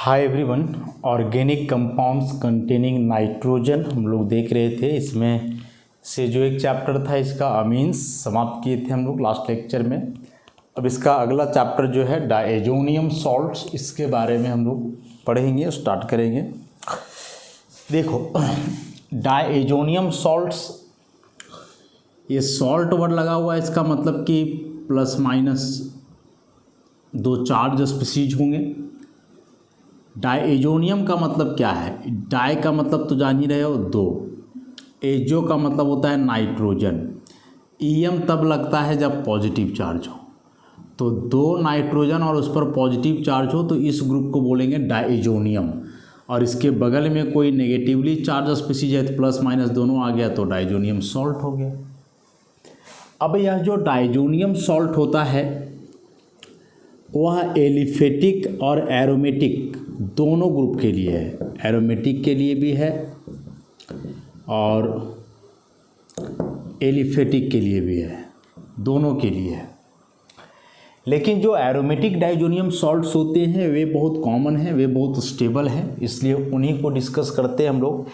Hi everyone, organic compounds containing nitrogen हम लोग देख रहे थे। इसमें से जो एक चैप्टर था इसका अमीन्स समाप्त किए थे हम लोग लास्ट लेक्चर में। अब इसका अगला चैप्टर जो है डायजोनियम सॉल्ट्स, इसके बारे में हम लोग पढ़ेंगे, स्टार्ट करेंगे। देखो, डायजोनियम सॉल्ट्स, ये सॉल्ट वर्ड लगा हुआ है, इसका मतलब कि प्लस माइनस दो चार्ज स्पीसीज होंगे। डायजोनियम का मतलब क्या है? डाई का मतलब तो जान ही रहे हो, दो। एजो का मतलब होता है नाइट्रोजन। ईएम तब लगता है जब पॉजिटिव चार्ज हो, तो दो नाइट्रोजन और उस पर पॉजिटिव चार्ज हो तो इस ग्रुप को बोलेंगे डायजोनियम। और इसके बगल में कोई नेगेटिवली चार्ज स्पीसीज है तो प्लस माइनस दोनों आ गया तो डायजोनियम सॉल्ट हो गया। अब यह जो डायजोनियम सॉल्ट होता है वह एलिफेटिक और एरोमेटिक दोनों ग्रुप के लिए है। एरोमेटिक के लिए भी है और एलिफेटिक के लिए भी है, दोनों के लिए है। लेकिन जो एरोमेटिक डायजोनियम सॉल्ट्स होते हैं वे बहुत कॉमन हैं, वे बहुत स्टेबल हैं, इसलिए उन्हीं को डिस्कस करते हैं हम लोग।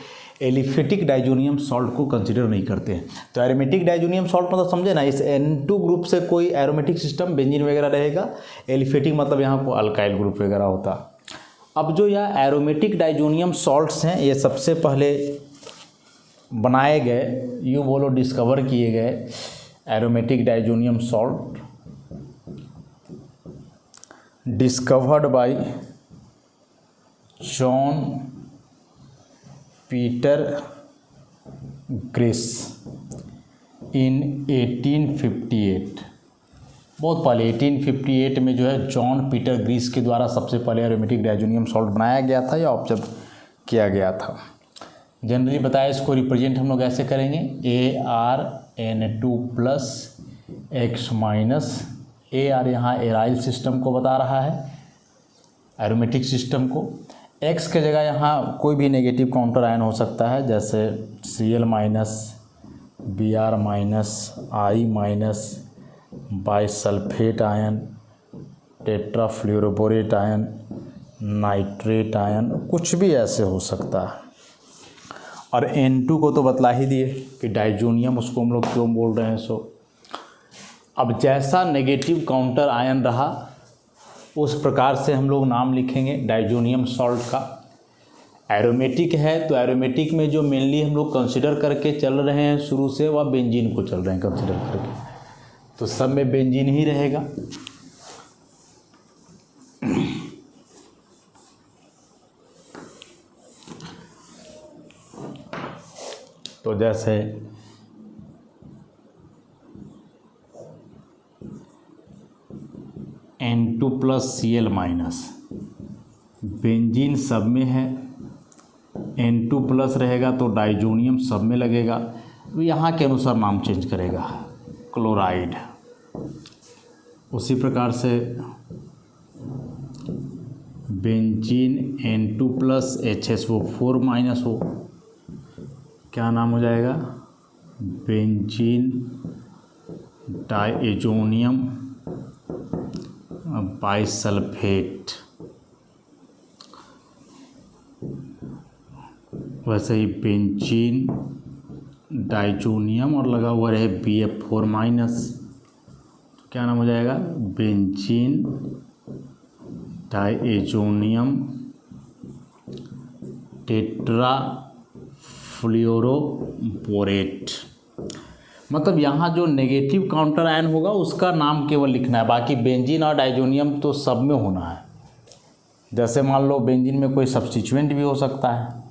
एलिफेटिक डायजोनियम सॉल्ट को कंसिडर नहीं करते हैं। तो एरोमेटिक डायजोनियम सॉल्ट मतलब समझे ना, इस N2 ग्रुप से कोई एरोमेटिक सिस्टम बेंजीन वगैरह रहेगा। एलिफेटिक मतलब यहाँ को अल्काइल ग्रुप वगैरह होता। अब जो यह एरोमेटिक डायजोनियम सॉल्ट्स हैं ये सबसे पहले बनाए गए, यूँ बोलो डिस्कवर किए गए। Aromatic diazonium salt discovered by John Peter Griess in 1858। बहुत पहले 1858 में जो है जॉन पीटर ग्रीस के द्वारा सबसे पहले एरोमेटिक डायजोनियम सॉल्ट बनाया गया था या ऑब्जर्व किया गया था। जनरली बताया, इसको रिप्रेजेंट हम लोग ऐसे करेंगे ArN2 plus X minus. AR यहाँ एराइल सिस्टम को बता रहा है, एरोमेटिक सिस्टम को। X के जगह यहाँ कोई भी नेगेटिव काउंटर आयन हो सकता है, जैसे Cl minus, Br minus, I minus, bisulphate ion, tetrafluoroborate ion, nitrate ion, कुछ भी ऐसे हो सकता है। और N2 को तो बतला ही दिए कि डायजोनियम, उसको हम लोग क्यों बोल रहे हैं। सो अब जैसा नेगेटिव काउंटर आयन रहा उस प्रकार से हम लोग नाम लिखेंगे डायजोनियम सॉल्ट का। एरोमेटिक है तो एरोमेटिक में जो मेनली हम लोग कंसिडर करके चल रहे हैं शुरू से, वह बेंजीन को चल रहे हैं कंसिडर करके, तो सब में बेंजीन ही रहेगा। तो जैसे N2 plus Cl minus, benzene सब में है। N2 प्लस रहेगा तो डायजोनियम सब में लगेगा, तो यहाँ के अनुसार नाम चेंज करेगा, क्लोराइड। उसी प्रकार से benzene N2 plus HSO4 minus हो, क्या नाम हो जाएगा? Benzene diazonium bisulphate. वैसे ही बेंजीन डायजोनियम और लगा हुआ रहे BF4 माइनस, तो क्या नाम हो जाएगा? Benzene diazonium tetrafluoroborate. मतलब यहाँ जो नेगेटिव काउंटर आयन होगा उसका नाम केवल लिखना है, बाकी बेंजीन और डायजोनियम तो सब में होना है। जैसे मान लो बेंजीन में कोई सब्स्टिट्यूएंट भी हो सकता है,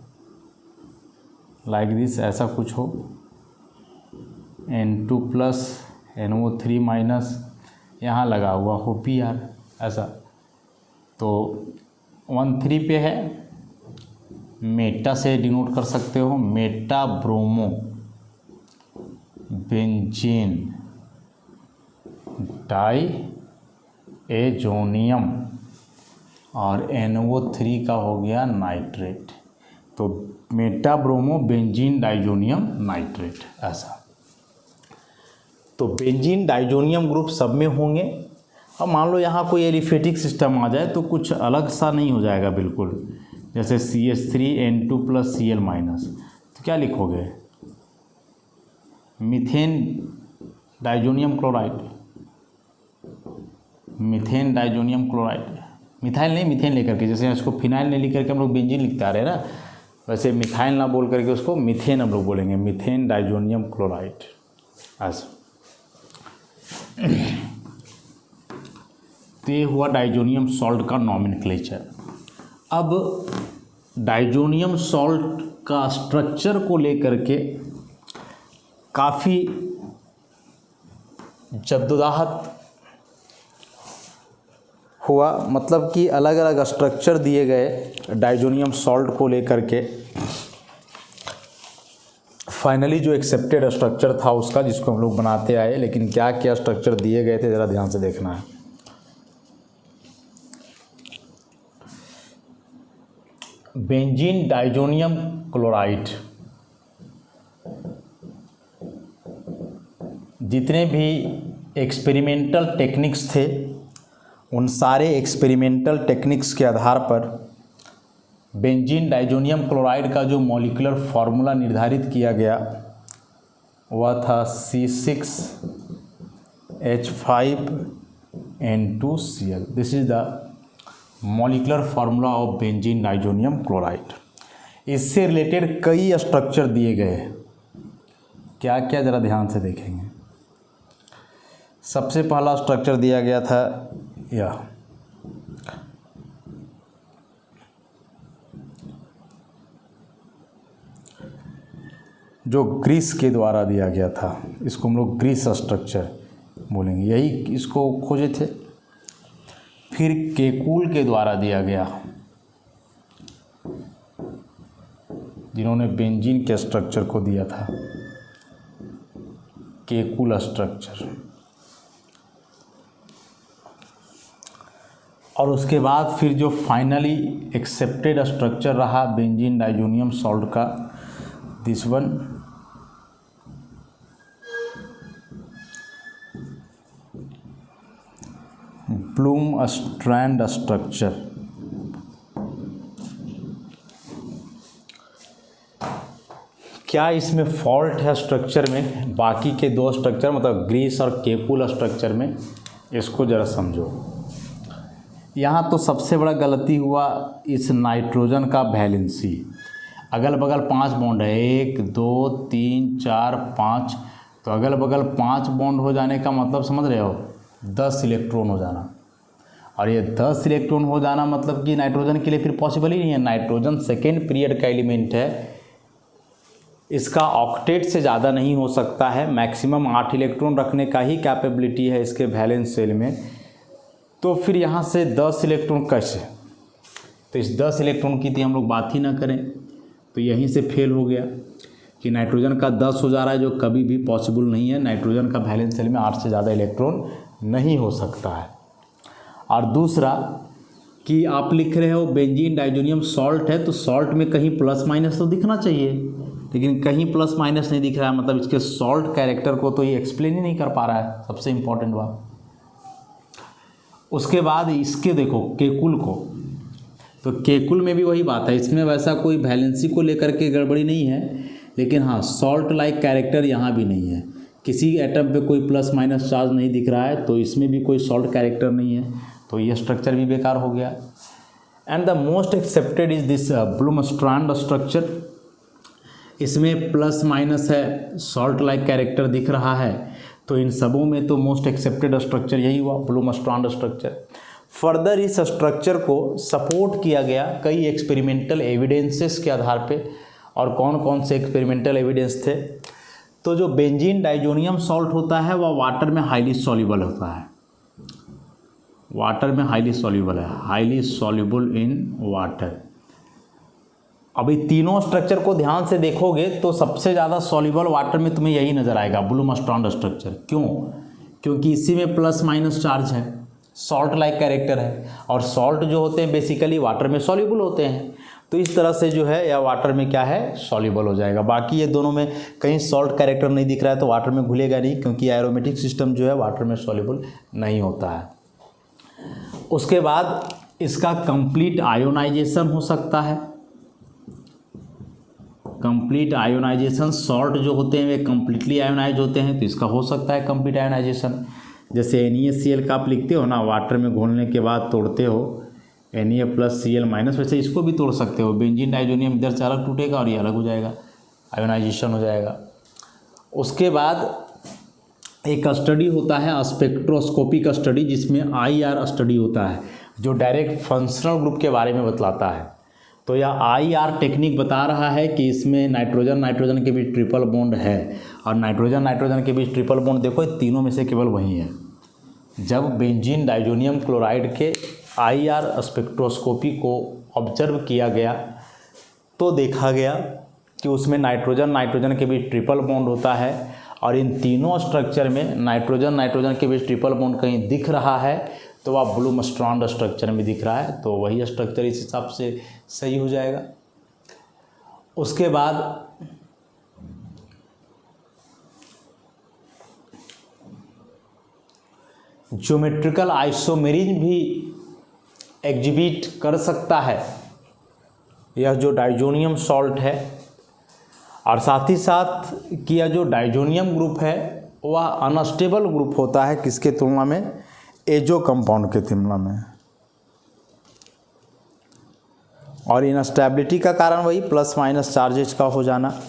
लाइक दिस, ऐसा कुछ हो, N2 प्लस NO3 माइनस, यहाँ लगा हुआ हो PR, ऐसा। तो 1,3 पे है, मेटा से डिनोट कर सकते हो, मेटा ब्रोमो बेंजीन डायजोनियम, और NO3 का हो गया नाइट्रेट, तो Meta bromo benzene diazonium nitrate, ऐसा। तो बेंजीन डायजोनियम ग्रुप सब में होंगे अब मान लो यहाँ कोई एलिफेटिक सिस्टम आ जाए तो कुछ अलग सा नहीं हो जाएगा बिल्कुल, जैसे CH3N2 + Cl-, तो क्या लिखोगे, methane diazonium chloride, methane diazonium chloride, methyl नहीं मीथेन लेकर के, जैसे इसको फिनाइल नहीं लिख करके हम लोग बेंजीन लिखते आ रहे हैं ना, वैसे मिथाइल ना बोल करके उसको मीथेन हम लोग बोलेंगे, मीथेन डाइजोनियम क्लोराइड। ऐसा तो ये हुआ डाइजोनियम सॉल्ट का नॉमेनक्लेचर। अब डाइजोनियम सॉल्ट का स्ट्रक्चर को लेकर के काफ़ी जद्दोजहद हुआ, मतलब कि अलग अलग स्ट्रक्चर दिए गए डाइजोनियम सॉल्ट को लेकर के। फाइनली जो एक्सेप्टेड स्ट्रक्चर था उसका, जिसको हम लोग बनाते आए, लेकिन क्या क्या स्ट्रक्चर दिए गए थे ज़रा ध्यान से देखना है। बेंजीन डाइजोनियम क्लोराइड, जितने भी एक्सपेरिमेंटल टेक्निक्स थे उन सारे एक्सपेरिमेंटल टेक्निक्स के आधार पर बेंजीन डाइजोनियम क्लोराइड का जो मॉलिक्यूलर फार्मूला निर्धारित किया गया वह था C6H5N2Cl। This is the molecular formula of benzene diazonium chloride. इससे रिलेटेड कई स्ट्रक्चर दिए गए, क्या क्या ज़रा ध्यान से देखेंगे। सबसे पहला स्ट्रक्चर दिया गया था यह, जो ग्रीस के द्वारा दिया गया था, इसको हम लोग ग्रीस स्ट्रक्चर बोलेंगे, यही इसको खोजे थे। फिर केकुल के द्वारा दिया गया, जिन्होंने बेंजीन के स्ट्रक्चर को दिया था, केकुल स्ट्रक्चर। और उसके बाद फिर जो फाइनली एक्सेप्टेड स्ट्रक्चर रहा बेंजीन डाइजोनियम सॉल्ट का, this one, Bloom strand structure. क्या इसमें फॉल्ट है स्ट्रक्चर में बाकी के दो स्ट्रक्चर, मतलब ग्रीस और केकुल स्ट्रक्चर में? इसको ज़रा समझो। यहाँ तो सबसे बड़ा गलती हुआ इस नाइट्रोजन का वैलेंसी। अगल बगल 5 बॉन्ड है, 1 2 3 4 5, तो अगल बगल 5 बॉन्ड हो जाने का मतलब समझ रहे हो, 10 इलेक्ट्रॉन हो जाना। और ये 10 इलेक्ट्रॉन हो जाना मतलब कि नाइट्रोजन के लिए फिर पॉसिबल ही नहीं है। नाइट्रोजन सेकेंड पीरियड का एलिमेंट है, इसका ऑक्टेट से ज़्यादा नहीं हो सकता है, मैक्सिमम 8 इलेक्ट्रॉन रखने का ही कैपेबिलिटी है इसके वैलेंस शेल में। तो फिर यहाँ से 10 इलेक्ट्रॉन कैसे? तो इस 10 इलेक्ट्रॉन की थी हम लोग बात ही ना करें, तो यहीं से फेल हो गया कि नाइट्रोजन का 10 हो जा रहा है, जो कभी भी पॉसिबल नहीं है। नाइट्रोजन का वैलेंस शेल में 8 से ज़्यादा इलेक्ट्रॉन नहीं हो सकता है। और दूसरा कि आप लिख रहे हो बेंजीन डाइजोनियम सॉल्ट है, तो सॉल्ट में कहीं प्लस माइनस तो दिखना चाहिए, लेकिन कहीं प्लस माइनस नहीं दिख रहा है, मतलब इसके सॉल्ट कैरेक्टर को तो ये एक्सप्लेन ही नहीं कर पा रहा है, सबसे इम्पॉर्टेंट बात। उसके बाद इसके देखो केकुल को, तो केकुल में भी वही बात है, इसमें वैसा कोई वैलेंसी को लेकर के गड़बड़ी नहीं है, लेकिन हाँ सॉल्ट लाइक कैरेक्टर यहाँ भी नहीं है, किसी एटम पे कोई प्लस माइनस चार्ज नहीं दिख रहा है, तो इसमें भी कोई सॉल्ट कैरेक्टर नहीं है, तो ये स्ट्रक्चर भी बेकार हो गया। And the most accepted is this Blomstrand structure. इसमें प्लस माइनस है, सॉल्ट लाइक कैरेक्टर दिख रहा है, तो इन सबों में तो मोस्ट एक्सेप्टेड स्ट्रक्चर यही हुआ, ब्लूमस्ट्रैंड स्ट्रक्चर। फर्दर इस स्ट्रक्चर को सपोर्ट किया गया कई एक्सपेरिमेंटल एविडेंसेस के आधार पे। और कौन कौन से एक्सपेरिमेंटल एविडेंस थे? तो जो बेंजीन डाइजोनियम सॉल्ट होता है वह वाटर में हाईली सॉल्युबल होता है, वाटर में हाईली सॉल्युबल है, हाईली सॉल्युबल इन वाटर। अभी तीनों स्ट्रक्चर को ध्यान से देखोगे तो सबसे ज़्यादा सॉल्युबल वाटर में तुम्हें यही नज़र आएगा, ब्लूमस्ट्रैंड स्ट्रक्चर। क्यों? क्योंकि इसी में प्लस माइनस चार्ज है, सॉल्ट लाइक कैरेक्टर है, और सॉल्ट जो होते हैं बेसिकली वाटर में सॉल्युबल होते हैं, तो इस तरह से जो है या वाटर में क्या है, सॉल्युबल हो जाएगा। बाकी ये दोनों में कहीं सॉल्ट कैरेक्टर नहीं दिख रहा है तो वाटर में घुलेगा नहीं, क्योंकि एरोमेटिक सिस्टम जो है वाटर में सॉल्युबल नहीं होता है। उसके बाद इसका कंप्लीट आयोनाइजेशन हो सकता है। कंप्लीट आयोनाइजेशन, सॉल्ट जो होते हैं वे कंप्लीटली आयोनाइज होते हैं, तो इसका हो सकता है कंप्लीट आयोनाइजेशन। जैसे NaCl का आप लिखते हो ना, वाटर में घोलने के बाद तोड़ते हो Na+Cl-, वैसे इसको भी तोड़ सकते हो। बेंजीन डाइजोनियम इधर से अलग टूटेगा और ये अलग हो जाएगा, आयोनाइजेशन हो जाएगा। उसके बाद एक स्टडी होता है स्पेक्ट्रोस्कोपिक स्टडी, जिसमें IR स्टडी होता है, जो डायरेक्ट फंक्शनल ग्रुप के बारे में बतलाता है। तो यह IR टेक्निक बता रहा है कि इसमें नाइट्रोजन नाइट्रोजन के बीच ट्रिपल बॉन्ड है, और नाइट्रोजन नाइट्रोजन के बीच ट्रिपल बॉन्ड देखो तीनों में से केवल वही है। जब बेंजीन डाइजोनियम क्लोराइड के IR स्पेक्ट्रोस्कोपी को ऑब्जर्व किया गया तो देखा गया कि उसमें नाइट्रोजन नाइट्रोजन के बीच ट्रिपल बॉन्ड होता है, और इन तीनों स्ट्रक्चर में नाइट्रोजन नाइट्रोजन के बीच ट्रिपल बॉन्ड कहीं दिख रहा है तो वह ब्लूमस्ट्रॉन्ड स्ट्रक्चर में दिख रहा है, तो वही स्ट्रक्चर इस हिसाब से सही हो जाएगा। उसके बाद ज्योमेट्रिकल आइसोमेरिज्म भी एग्जिबिट कर सकता है यह जो डाइजोनियम सॉल्ट है, और साथ ही साथ कि यह जो डाइजोनियम ग्रुप है वह अनस्टेबल ग्रुप होता है किसके तुलना में, एजो कंपाउंड के तुलना में। और इनस्टेबिलिटी का कारण वही प्लस माइनस चार्जेज का हो जाना।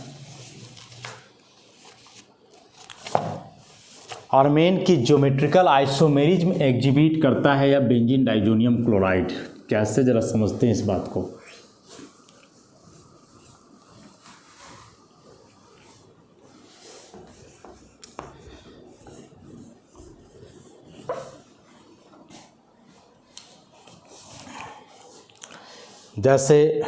और मेन की ज्योमेट्रिकल आइसोमेरिज्म एग्जिबिट करता है या बेंजीन डाइजोनियम क्लोराइड। कैसे, जरा समझते हैं इस बात को। जैसे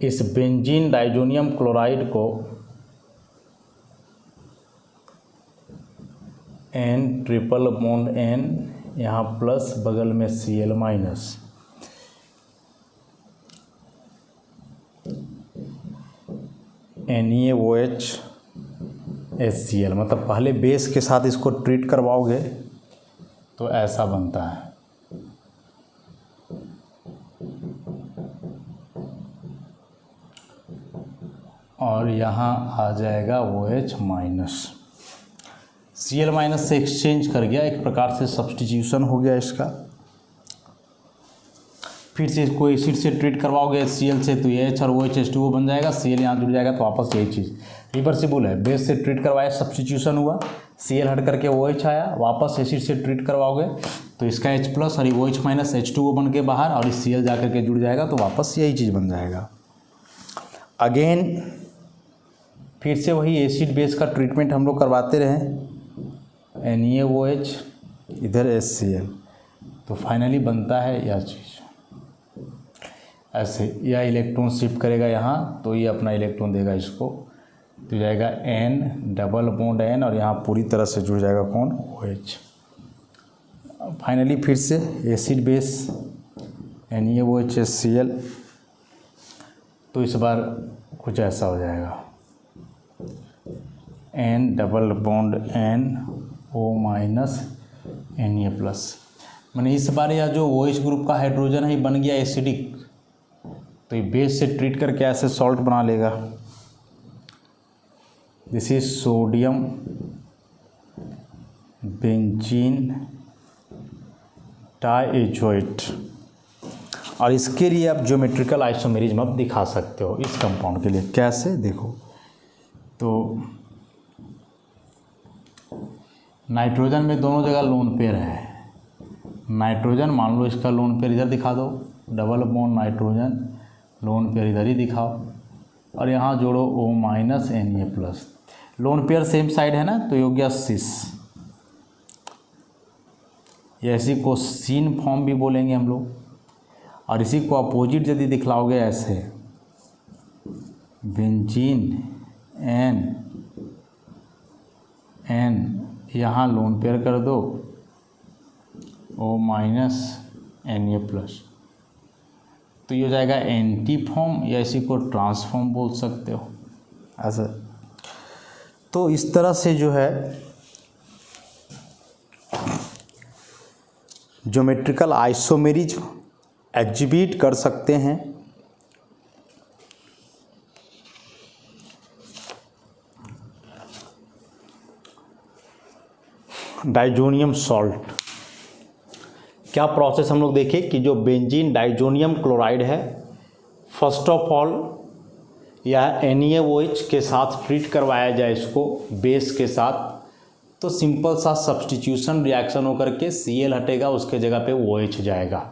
इस बेंजीन डाइजोनियम क्लोराइड को N ट्रिपल बॉन्ड N, यहाँ प्लस बगल में Cl-, NaOH HCl, मतलब पहले बेस के साथ इसको ट्रीट करवाओगे तो ऐसा बनता है। और यहाँ आ जाएगा OH-, Cl- से एक्सचेंज कर गया, एक प्रकार से सब्स्टिट्यूशन हो गया इसका। फिर से इसको एसिड से ट्रीट करवाओगे Cl से, तो H और OH H2O बन जाएगा, Cl यहाँ जुड़ जाएगा, तो वापस यही चीज़ रिवर्सिबल है। बेस से ट्रीट करवाया, सब्स्टिट्यूशन हुआ, Cl हट करके OH आया, वापस एसिड से ट्रीट करवाओगे तो इसका H+ और OH- H2O बन के बाहर, और इस Cl जा करके जुड़ जाएगा, तो वापस यही चीज़ बन जाएगा। अगेन फिर से वही एसिड बेस का ट्रीटमेंट हम लोग करवाते रहें, NaOH इधर HCl, तो फाइनली बनता है यह चीज़ ऐसे। यह इलेक्ट्रॉन शिफ्ट करेगा यहाँ, तो ये अपना इलेक्ट्रॉन देगा इसको, तो जाएगा N डबल बॉन्ड N, और यहाँ पूरी तरह से जुड़ जाएगा कौन, OH। फाइनली फिर से एसिड बेस NaOH HCl, तो इस बार कुछ ऐसा हो जाएगा, N double bond N O- Na+। मैंने इस बार यह जो OH ग्रुप का हाइड्रोजन है बन गया एसिडिक, तो ये बेस से ट्रीट करके ऐसे सॉल्ट बना लेगा। दिस इज सोडियम बेंजीन डाइएज़ोएट, और इसके लिए आप ज्योमेट्रिकल आइसोमेरिज्म आप दिखा सकते हो इस कंपाउंड के लिए। कैसे, देखो, तो नाइट्रोजन में दोनों जगह लोन पेयर है। नाइट्रोजन मान लो इसका लोन पेयर इधर दिखा दो, double bond nitrogen, lone pair इधर ही दिखाओ, और यहाँ जोड़ो O- Na+। Lone pair same side है ना, तो ये हो गया सिस। या इसी को सीन फॉर्म भी बोलेंगे हम लोग। और इसी को अपोजिट यदि दिखलाओगे ऐसे, बेंजीन N यहाँ लोन पेयर कर दो O- Na+, तो ये हो जाएगा एंटी फॉर्म, या इसी को ट्रांसफॉर्म बोल सकते हो ऐसा। तो इस तरह से जो है ज्योमेट्रिकल आइसोमेरिज्म एग्जिबिट कर सकते हैं। डाइजोनियम सॉल्ट, क्या प्रोसेस हम लोग देखें कि जो बेंजीन डाइजोनियम क्लोराइड है, फर्स्ट ऑफ ऑल या NaOH के साथ ट्रीट करवाया जाए इसको बेस के साथ, तो सिंपल सा सब्स्टिट्यूशन रिएक्शन होकर के Cl हटेगा, उसके जगह पे OH जाएगा।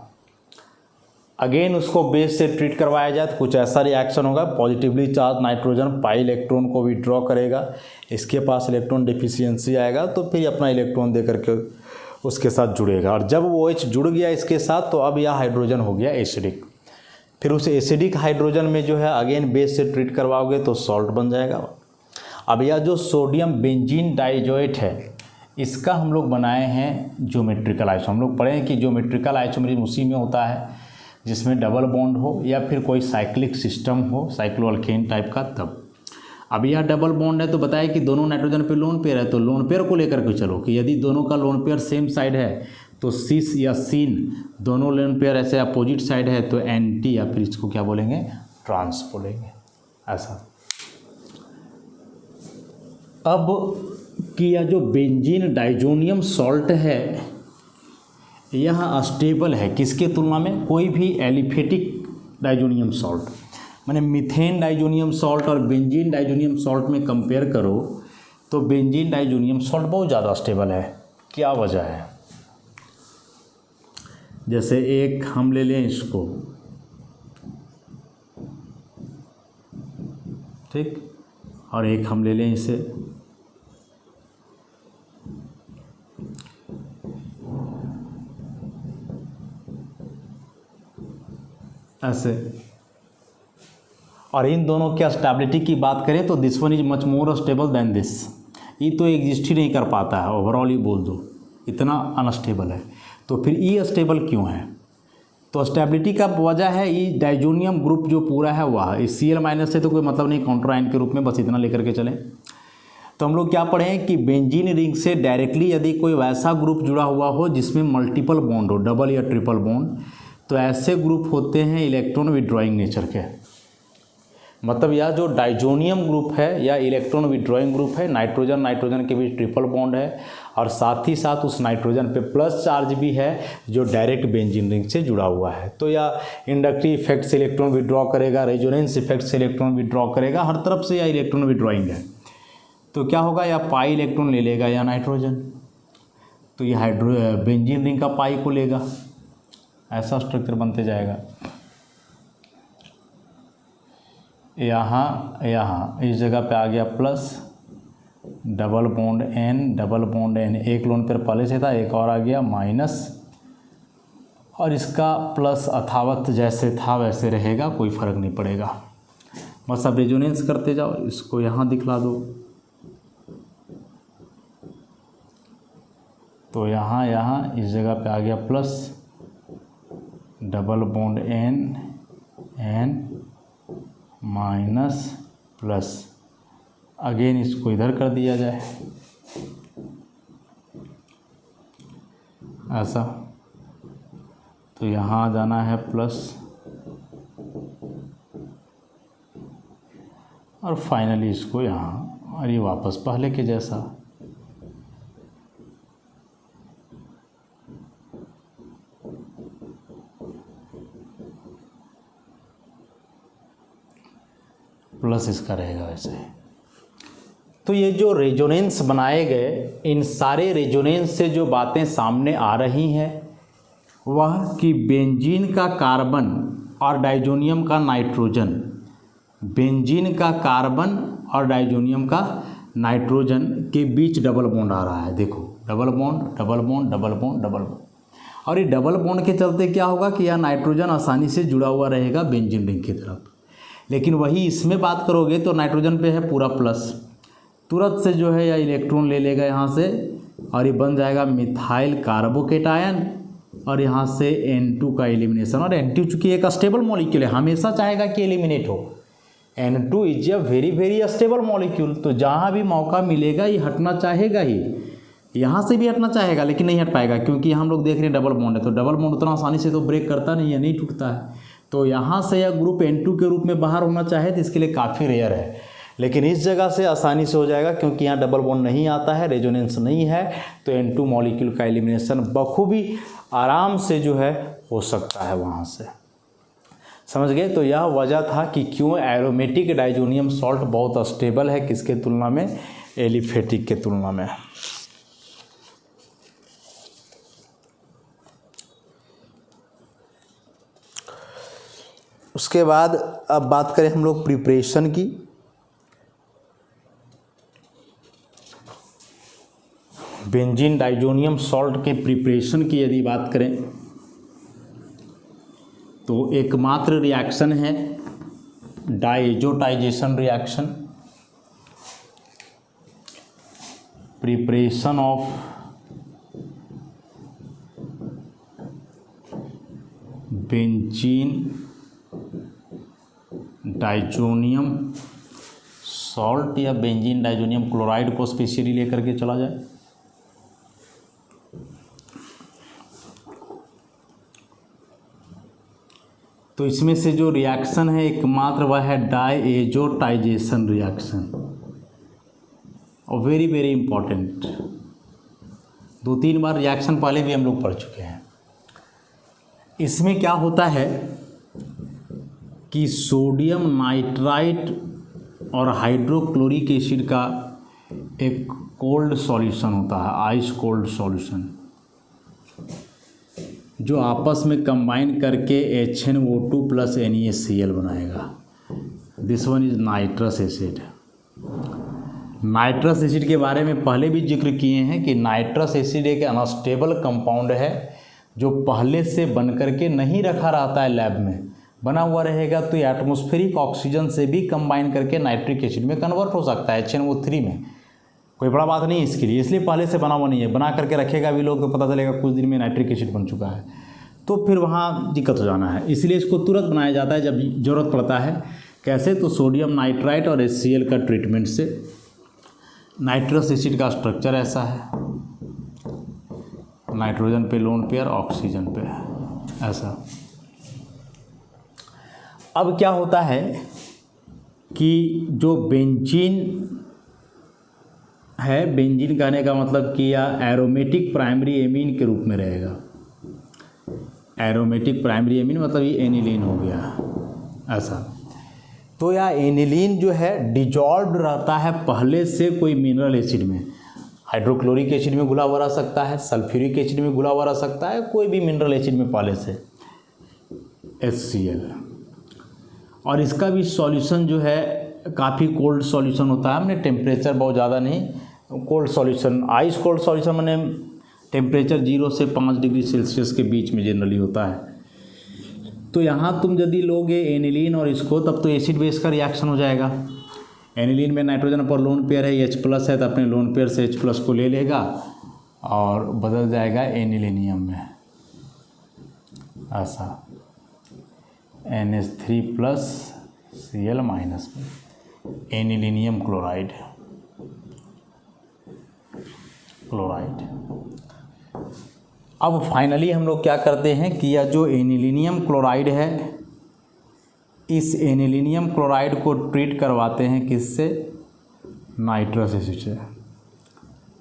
अगेन उसको बेस से ट्रीट करवाया जाए तो कुछ ऐसा रिएक्शन होगा, positively charge nitrogen pi electron को विड्रॉ करेगा, इसके पास इलेक्ट्रॉन डिफिशियंसी आएगा तो फिर अपना इलेक्ट्रॉन दे करके उसके साथ जुड़ेगा, और जब OH जुड़ गया इसके साथ तो अब यह हाइड्रोजन हो गया एसिडिक। फिर उस एसिडिक हाइड्रोजन में जो है अगेन बेस से ट्रीट करवाओगे तो सॉल्ट बन जाएगा। अब यह जो सोडियम बेंजीन डाइजोएट है, इसका हम लोग बनाए हैं ज्योमेट्रिकल आइसोमर। हम लोग पढ़े हैं कि ज्योमेट्रिकल आइसोमरिज्म उसी में होता है जिसमें डबल बॉन्ड हो या फिर कोई साइक्लिक सिस्टम हो, साइक्लोअल्केन टाइप का, तब। अब यह डबल बॉन्ड है तो बताया कि दोनों नाइट्रोजन पे लोन पेयर है, तो लोन पेयर को लेकर के चलो कि यदि दोनों का लोन पेयर सेम साइड है तो सिस या सीन, दोनों लोन पेयर ऐसे अपोजिट साइड है तो एंटी, या फिर इसको क्या बोलेंगे, ट्रांस बोलेंगे, ऐसा। अब कि यह जो बेंजीन डाइजोनियम सॉल्ट है यह अस्टेबल है किसके तुलना में, कोई भी एलिफेटिक डाइजोनियम सॉल्ट, माने मीथेन डाइजोनियम सॉल्ट और बेंजीन डाइजोनियम सॉल्ट में कंपेयर करो तो बेंजीन डाइजोनियम सॉल्ट बहुत ज़्यादा स्टेबल है। क्या वजह है? जैसे एक हम ले लें इसको, ठीक, और एक हम ले लें इसे, ऐसे, और इन दोनों के स्टेबिलिटी की बात करें तो this one is much more stable then this. ये तो एग्जिस्ट ही नहीं कर पाता है, ओवरऑल ही बोल दो, इतना अनस्टेबल है। तो फिर ये स्टेबल क्यों है? तो स्टेबिलिटी का वजह है ये डाइजोनियम ग्रुप जो पूरा है वह, इस Cl माइनस से तो कोई मतलब नहीं काउंटर आयन के रूप में, बस इतना लेकर के चलें। तो हम लोग क्या पढ़े हैं कि बेंजीन रिंग से डायरेक्टली यदि कोई वैसा ग्रुप जुड़ा हुआ हो जिसमें मल्टीपल बॉन्ड हो, डबल या ट्रिपल बॉन्ड, तो ऐसे ग्रुप होते हैं इलेक्ट्रॉन विड्रॉइंग नेचर के। मतलब यह जो डाइजोनियम ग्रुप है या इलेक्ट्रॉन विड्रॉइंग ग्रुप है, नाइट्रोजन नाइट्रोजन के बीच ट्रिपल बॉन्ड है और साथ ही साथ उस नाइट्रोजन पे प्लस चार्ज भी है जो डायरेक्ट बेंजीन रिंग से जुड़ा हुआ है। तो यह इंडक्टिव इफेक्ट से इलेक्ट्रॉन विड्रॉ करेगा, रेजोनेंस इफेक्ट से इलेक्ट्रॉन विड्रॉ करेगा, हर तरफ से यह इलेक्ट्रॉन विड्रॉइंग है। तो क्या होगा, या पाई इलेक्ट्रॉन ले लेगा या नाइट्रोजन, तो यह बेंजीन रिंग का पाई को लेगा, ऐसा स्ट्रक्चर बनते जाएगा। यहाँ इस जगह पे आ गया प्लस, डबल बॉन्ड N, एक लोन पेयर पहले से था, एक और आ गया माइनस, और इसका प्लस अथावत जैसे था वैसे रहेगा, कोई फर्क नहीं पड़ेगा। बस अब रेजोनेंस करते जाओ, इसको यहाँ दिखला दो, तो यहाँ इस जगह पे आ गया plus, double bond N minus plus, again इसको इधर कर दिया जाए, ऐसा। तो यहाँ आ जाना है प्लस, और फाइनली इसको यहाँ, और ये वापस पहले के जैसा। प्लस इसका रहेगा वैसे। तो ये जो रेजोनेंस बनाए गए, इन सारे रेजोनेंस से जो बातें सामने आ रही हैं वह कि बेंजीन का कार्बन और डाइजोनियम का नाइट्रोजन, बेंजीन का कार्बन और डाइजोनियम का नाइट्रोजन के बीच डबल बॉन्ड आ रहा है। देखो, double bond double bond double bond double bond, और ये डबल बॉन्ड के चलते क्या होगा कि यह नाइट्रोजन आसानी से जुड़ा हुआ रहेगा बेंजीन रिंग की तरफ। लेकिन वही इसमें बात करोगे तो नाइट्रोजन पे है पूरा प्लस, तुरंत से जो है या इलेक्ट्रॉन ले लेगा यहाँ से, और ये बन जाएगा मिथाइल कार्बोकेटायन, और यहाँ से N2 का एलिमिनेशन। और N2 चूँकि एक स्टेबल मॉलिक्यूल है, हमेशा चाहेगा कि एलिमिनेट हो। N2 is a very very stable molecule, तो जहाँ भी मौका मिलेगा ये हटना चाहेगा ही। यहाँ से भी हटना चाहेगा लेकिन नहीं हट पाएगा, क्योंकि हम लोग देख रहे हैं डबल बॉन्ड है, तो डबल बॉन्ड उतना आसानी से तो ब्रेक करता नहीं है, नहीं टूटता है। तो यहाँ से यह ग्रुप N2 के रूप में बाहर होना चाहे तो इसके लिए काफ़ी रेयर है, लेकिन इस जगह से आसानी से हो जाएगा क्योंकि यहाँ डबल बॉन्ड नहीं आता है, रेजोनेंस नहीं है, तो N2 मॉलिक्यूल का एलिमिनेशन बखूबी आराम से जो है हो सकता है वहाँ से। समझ गए? तो यह वजह था कि क्यों एरोमेटिक डाइजोनियम सॉल्ट बहुत स्टेबल है किसके तुलना में, एलिफेटिक के तुलना में। उसके बाद अब बात करें हम लोग प्रिपरेशन की। बेंजीन डाइजोनियम सॉल्ट के प्रिपरेशन की यदि बात करें तो एकमात्र रिएक्शन है diazotisation reaction, preparation of benzene diazonium salt या बेंजीन डाइजोनियम क्लोराइड को स्पेशली लेकर के चला जाए। तो इसमें से जो रिएक्शन है एकमात्र वह है डाइएजोटाइजेशन रिएक्शन, और वेरी वेरी इंपॉर्टेंट। 2-3 बार रिएक्शन पहले भी हम लोग पढ़ चुके हैं। इसमें क्या होता है कि सोडियम नाइट्राइट और हाइड्रोक्लोरिक एसिड का एक कोल्ड सॉल्यूशन होता है, आइस कोल्ड सॉल्यूशन, जो आपस में कंबाइन करके HNO2 + NaCl बनाएगा। This one is nitrous acid. Nitrous acid के बारे में पहले भी जिक्र किए हैं कि नाइट्रस एसिड एक अनस्टेबल कंपाउंड है जो पहले से बन करके नहीं रखा रहता है लैब में, बना हुआ रहेगा तो एटमॉस्फेरिक ऑक्सीजन से भी कंबाइन करके नाइट्रिक एसिड में कन्वर्ट हो सकता है, HNO3 में। कोई बड़ा बात नहीं है इसके लिए, इसलिए पहले से बना हुआ नहीं है। बना करके रखेगा भी लोग तो पता चलेगा कुछ दिन में नाइट्रिक एसिड बन चुका है, तो फिर वहाँ दिक्कत हो जाना है। इसलिए इसको तुरंत बनाया जाता है जब ज़रूरत पड़ता है। कैसे? तो सोडियम नाइट्राइट और HCl का ट्रीटमेंट से। नाइट्रस एसिड का स्ट्रक्चर ऐसा है, नाइट्रोजन पे लोन पेयर, ऑक्सीजन पे ऐसा। अब क्या होता है कि जो बेंजीन है, बेंजीन कहने का मतलब कि यह एरोमेटिक प्राइमरी एमीन के रूप में रहेगा। एरोमेटिक प्राइमरी एमीन मतलब ये एनिलीन हो गया ऐसा। तो यह एनिलीन जो है डिजॉल्व रहता है पहले से कोई मिनरल एसिड में, हाइड्रोक्लोरिक एसिड में घुला हुआ रह सकता है, सल्फ्यूरिक एसिड में घुला हुआ रह सकता है, कोई भी मिनरल एसिड में पहले से, HCl। और इसका भी सॉल्यूशन जो है काफ़ी कोल्ड सॉल्यूशन होता है। हमने टेम्परेचर बहुत ज़्यादा नहीं, cold solution, ice cold solution मैंने टेम्परेचर 0 से 5 डिग्री सेल्सियस के बीच में जनरली होता है। तो यहाँ तुम यदि लोगे एनिलीन और इसको, तब तो एसिड बेस का रिएक्शन हो जाएगा। एनिलीन में नाइट्रोजन पर लोन पेयर है, H+ है, तो अपने लोन पेयर से H+ को ले लेगा और बदल जाएगा एनिलीनियम में ऐसा, NH3+Cl- में एनिलीनियम क्लोराइड। अब फाइनली हम लोग क्या करते हैं कि यह जो एनिलीनियम क्लोराइड है, इस एनिलीनियम क्लोराइड को ट्रीट करवाते हैं किससे? नाइट्रस एसिड से।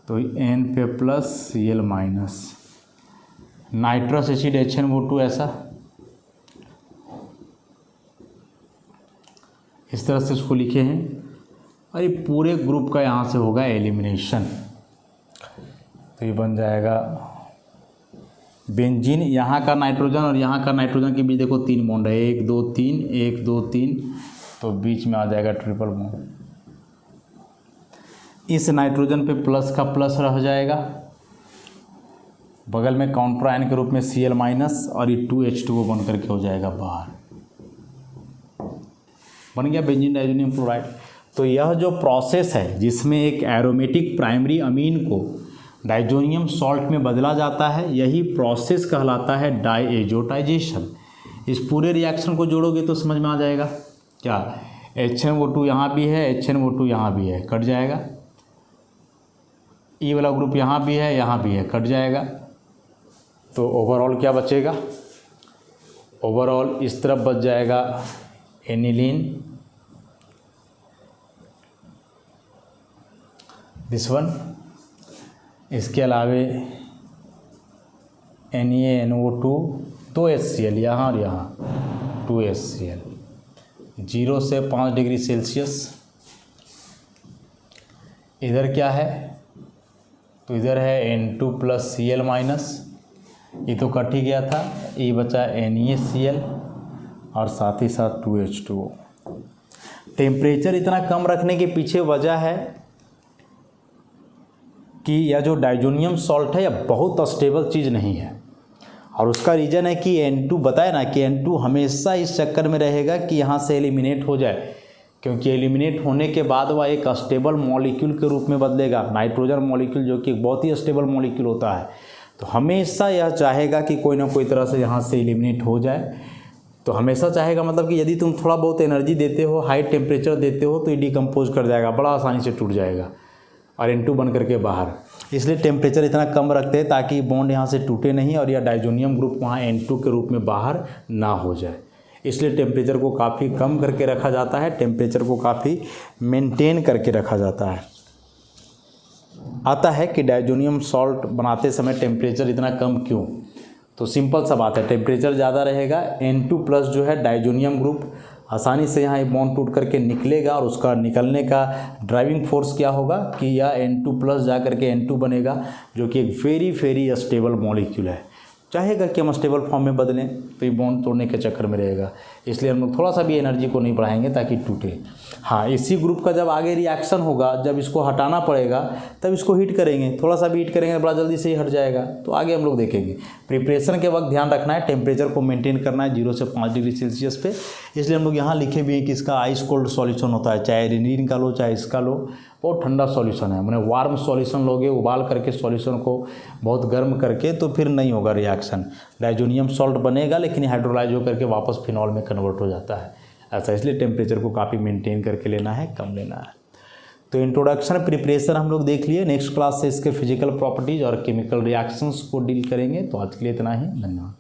तो N पे +Cl-, नाइट्रस एसिड HNO2 ऐसा, इस तरह से उसको लिखे हैं। और ये पूरे ग्रुप का यहाँ से होगा एलिमिनेशन। तो ये बन जाएगा बेंजीन, यहाँ का नाइट्रोजन और यहाँ का नाइट्रोजन के बीच देखो 3 बॉन्ड है, 1 2 3, 1 2 3, तो बीच में आ जाएगा ट्रिपल बॉन्ड। इस नाइट्रोजन पे प्लस का प्लस रह जाएगा, बगल में काउंटर आयन के रूप में Cl- और ये 2H2O बन करके हो जाएगा बाहर, बन गया बेंजीन डाइजोनियम क्लोराइड। तो यह जो प्रोसेस है जिसमें एक एरोमेटिक प्राइमरी अमीन को डाइजोनियम सॉल्ट में बदला जाता है, यही प्रोसेस कहलाता है डाइएजोटाइजेशन। इस पूरे रिएक्शन को जोड़ोगे तो समझ में आ जाएगा क्या, HNO2 यहाँ भी है, HNO2 यहाँ भी है, कट जाएगा। ई वाला ग्रुप यहाँ भी है, कट जाएगा। तो ओवरऑल क्या बचेगा, ओवरऑल इस तरफ बच जाएगा एनिलीन, दिस वन, इसके अलावे NaNO2, 2 HCl यहाँ और यहाँ 2 HCl, 0 से 5 डिग्री सेल्सियस। इधर क्या है, तो इधर है N2 प्लस Cl माइनस, ये तो कट ही गया था, ये बचा NaCl और साथ ही साथ 2H2O। टेम्परेचर इतना कम रखने के पीछे वजह है कि यह जो डाइजोनियम सॉल्ट है यह बहुत स्टेबल चीज़ नहीं है, और उसका रीज़न है कि N2 बताया ना कि N2 हमेशा इस चक्कर में रहेगा कि यहाँ से एलिमिनेट हो जाए, क्योंकि एलिमिनेट होने के बाद वह एक स्टेबल मॉलिक्यूल के रूप में बदलेगा, नाइट्रोजन मॉलिक्यूल जो कि एक बहुत ही स्टेबल मॉलिक्यूल होता है। तो हमेशा यह चाहेगा कि कोई ना कोई तरह से यहाँ से एलिमिनेट हो जाए। तो हमेशा चाहेगा मतलब कि यदि तुम थोड़ा बहुत एनर्जी देते हो, हाई टेम्परेचर देते हो, तो ये डिकम्पोज कर जाएगा, बड़ा आसानी से टूट जाएगा और N2 बन करके बाहर। इसलिए टेम्परेचर इतना कम रखते हैं ताकि बॉन्ड यहाँ से टूटे नहीं और यह डाइजोनियम ग्रुप वहाँ N2 के रूप में बाहर ना हो जाए। इसलिए टेम्परेचर को काफ़ी कम करके रखा जाता है, टेम्परेचर को काफ़ी मेंटेन करके रखा जाता है। आता है कि डाइजोनियम सॉल्ट बनाते समय टेम्परेचर इतना कम क्यों, तो सिंपल सा बात है, टेम्परेचर ज़्यादा रहेगा, N2 प्लस जो है डाइजोनियम ग्रुप आसानी से यहाँ बॉन्ड टूट करके निकलेगा, और उसका निकलने का ड्राइविंग फोर्स क्या होगा कि यह N2 प्लस जा करके N2 बनेगा, जो कि एक वेरी स्टेबल मॉलिक्यूल है। चाहेगा कि हम स्टेबल फॉर्म में बदलें तो ये बॉन्ड तोड़ने के चक्कर में रहेगा, इसलिए हम लोग थोड़ा सा भी एनर्जी को नहीं बढ़ाएंगे ताकि टूटे। हाँ, इसी ग्रुप का जब आगे रिएक्शन होगा, जब इसको हटाना पड़ेगा तब इसको हीट करेंगे, थोड़ा सा भी हीट करेंगे बड़ा जल्दी से ही हट जाएगा। तो आगे हम लोग देखेंगे। प्रिपरेशन के वक्त ध्यान रखना है, टेम्परेचर को मेंटेन करना है 0 से 5 डिग्री सेल्सियस पे। इसलिए हम लोग यहाँ लिखे भी हैं कि इसका आइस कोल्ड सॉल्यूशन होता है, चाहे एनिलीन का लो चाहे इसका लो, बहुत ठंडा सॉल्यूशन है। मैंने वार्म सॉल्यूशन लोगे, उबाल करके सॉल्यूशन को बहुत गर्म करके, तो फिर नहीं होगा रिएक्शन, डाइजोनियम सॉल्ट बनेगा लेकिन हाइड्रोलाइज होकर के वापस फिनॉल में कन्वर्ट हो जाता है ऐसा। इसलिए टेम्परेचर को काफ़ी मेंटेन करके लेना है, कम लेना है। तो इंट्रोडक्शन प्रिपरेशन हम लोग देख लिए। नेक्स्ट क्लास से इसके फिजिकल प्रॉपर्टीज़ और केमिकल रिएक्शंस को डील करेंगे। तो आज के लिए इतना ही, धन्यवाद।